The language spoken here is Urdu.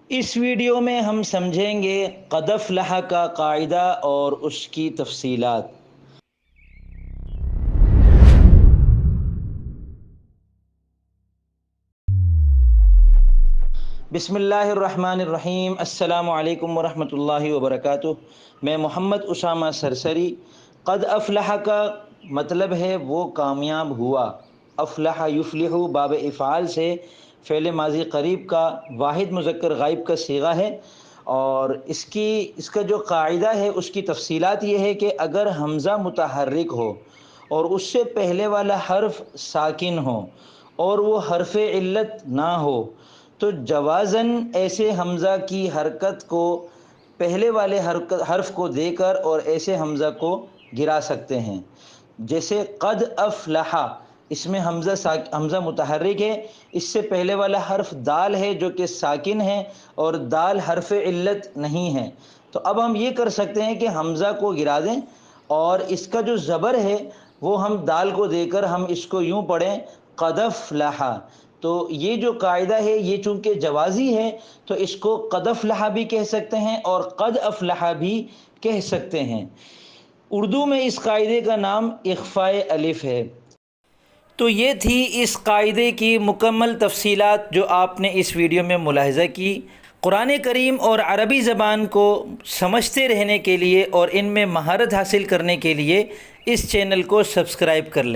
اس ویڈیو میں ہم سمجھیں گے قد افلح کا قاعدہ اور اس کی تفصیلات۔ بسم اللہ الرحمن الرحیم۔ السلام علیکم ورحمۃ اللہ وبرکاتہ۔ میں محمد اسامہ سرسری۔ قد افلح کا مطلب ہے وہ کامیاب ہوا۔ افلح یفلح باب افعال سے فعل ماضی قریب کا واحد مذکر غائب کا صیغہ ہے، اور اس کا جو قاعدہ ہے اس کی تفصیلات یہ ہے کہ اگر حمزہ متحرک ہو اور اس سے پہلے والا حرف ساکن ہو اور وہ حرف علت نہ ہو تو جوازاً ایسے حمزہ کی حرکت کو پہلے والے حرف کو دے کر اور ایسے حمزہ کو گرا سکتے ہیں۔ جیسے قد افلح، اس میں حمزہ متحرک ہے، اس سے پہلے والا حرف دال ہے جو کہ ساکن ہے اور دال حرف علت نہیں ہے، تو اب ہم یہ کر سکتے ہیں کہ حمزہ کو گرا دیں اور اس کا جو زبر ہے وہ ہم دال کو دے کر ہم اس کو یوں پڑھیں قد افلح۔ تو یہ جو قاعدہ ہے یہ چونکہ جوازی ہے تو اس کو قد افلح بھی کہہ سکتے ہیں اور قد افلح بھی کہہ سکتے ہیں۔ اردو میں اس قاعدے کا نام اخفاء الف ہے۔ تو یہ تھی اس قاعدے کی مکمل تفصیلات جو آپ نے اس ویڈیو میں ملاحظہ کی۔ قرآن کریم اور عربی زبان کو سمجھتے رہنے کے لیے اور ان میں مہارت حاصل کرنے کے لیے اس چینل کو سبسکرائب کر لیں۔